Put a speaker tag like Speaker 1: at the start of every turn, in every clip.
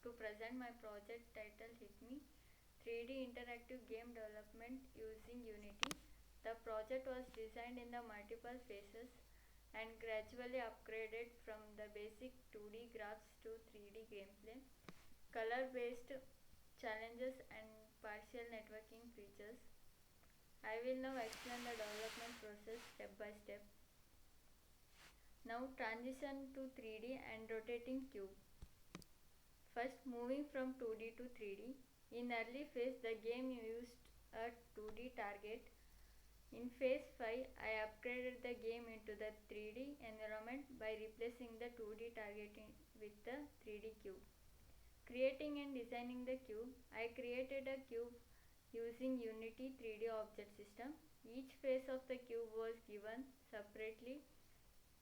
Speaker 1: to present my project titled HitMe 3D interactive game development using Unity. The project was designed in the multiple phases and gradually upgraded from the basic 2D graphs to 3D gameplay, color based challenges, and partial networking features. I will now explain the development process step by step. Now transition to 3D and rotating cube. First, moving from 2D to 3D. In early phase, the game used a 2D target. In phase 5, I upgraded the game into the 3D environment by replacing the 2D target with the 3D cube. Creating and designing the cube. I created a cube using Unity 3D object system. Each face of the cube was given separately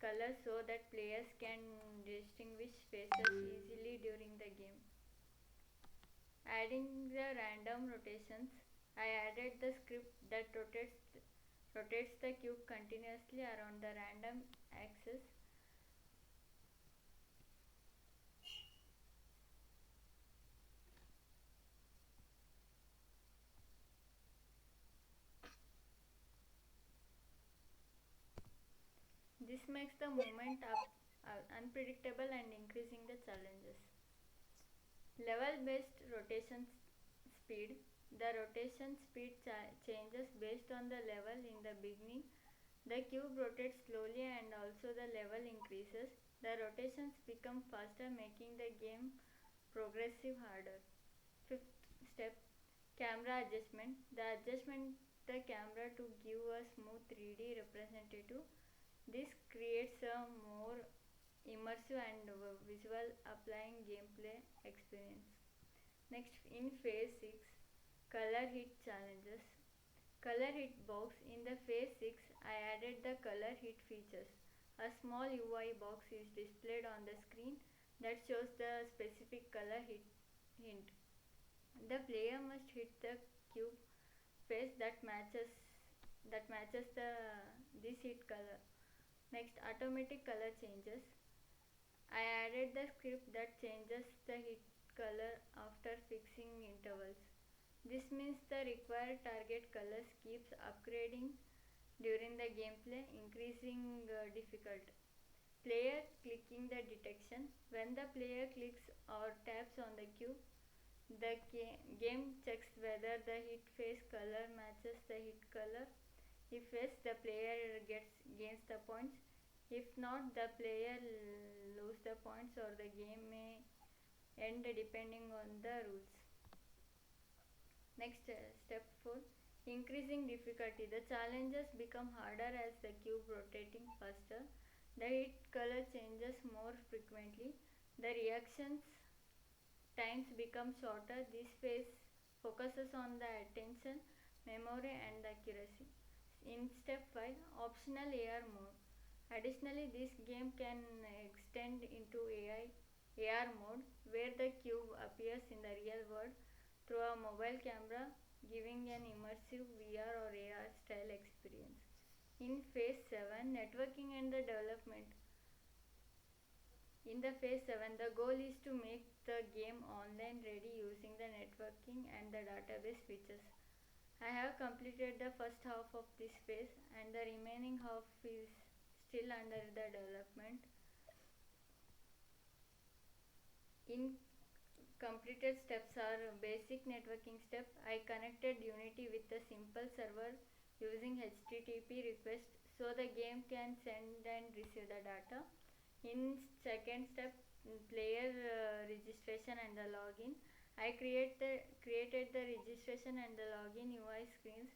Speaker 1: colors so that players can distinguish faces easily during the game. Adding the random rotations, I added the script that rotates the cube continuously around the random axis. This makes the movement unpredictable and increasing the challenges. Level based rotation speed. The rotation speed changes based on the level in the beginning. The cube rotates slowly and also the level increases. The rotations become faster, making the game progressive harder. Fifth step, camera adjustment. The adjustment the camera to give a smooth 3D representative. This creates a more immersive and visual applying gameplay experience. Next, in phase 6, color hit challenges. Color hit box. In the phase 6, I added the color hit features. A small UI box is displayed on the screen that shows the specific color hint. The player must hit the cube face that matches this hit color. Next, automatic color changes. I added the script that changes the hit color after fixing intervals. This means the required target colors keeps upgrading during the gameplay, increasing difficult. Player clicking the detection. When the player clicks or taps on the cube, the game checks whether the hit face color matches the hit color. If yes, the player gains the points. If not, the player lose the points or the game may end depending on the rules. Next, step 4, increasing difficulty. The challenges become harder as the cube rotating faster. The hit color changes more frequently. The reactions times become shorter. This phase focuses on the attention, memory, and accuracy. In step 5, optional AR mode. Additionally, this game can extend into AR mode where the cube appears in the real world through a mobile camera, giving an immersive VR or AR style experience. In phase 7, networking and the development. In the phase 7, the goal is to make the game online ready using the networking and the database features. I have completed the first half of this phase and the remaining half is still under the development. In completed steps are basic networking step. I connected Unity with a simple server using HTTP request so the game can send and receive the data. In second step, player registration and the login. I created the registration and the login UI screens.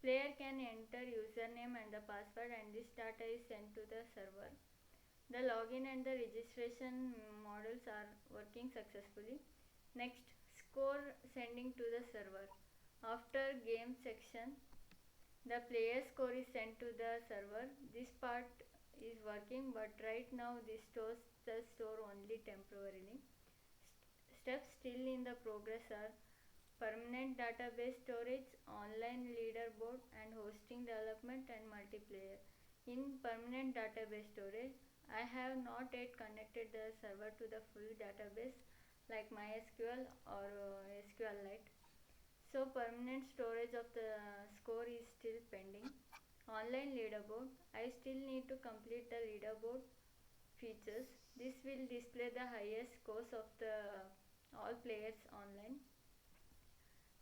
Speaker 1: Player can enter username and the password and this data is sent to the server. The login and the registration models are working successfully. Next, score sending to the server. After game section, the player score is sent to the server. This part is working, but right now this stores the store only temporarily. Steps still in the progress are permanent database storage, online leaderboard, and hosting development and multiplayer. In permanent database storage, I have not yet connected the server to the full database. like MySQL or SQLite. So permanent storage of the score is still pending. Online leaderboard. I still need to complete the leaderboard features. This will display the highest scores of the all players online.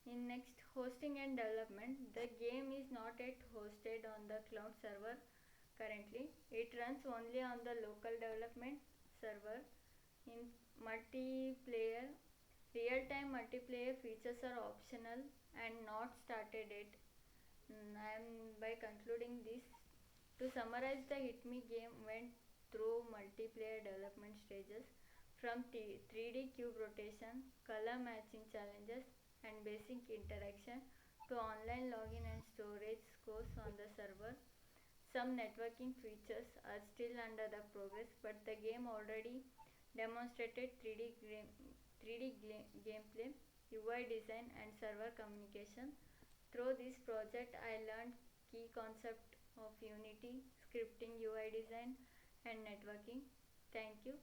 Speaker 1: In next, hosting and development. The game is not yet hosted on the cloud server currently. It runs only on the local development server. In multiplayer, real-time multiplayer features are optional and not started yet. I am by concluding this. To summarize, the HitMe game went through multiplayer development stages from 3D cube rotation, color matching challenges, and basic interaction to online login and storage scores on the server. Some networking features are still under the progress, but the game already demonstrated 3D gameplay, UI design, and server communication. Through this project, I learned key concepts of Unity, scripting, UI design, and networking. Thank you.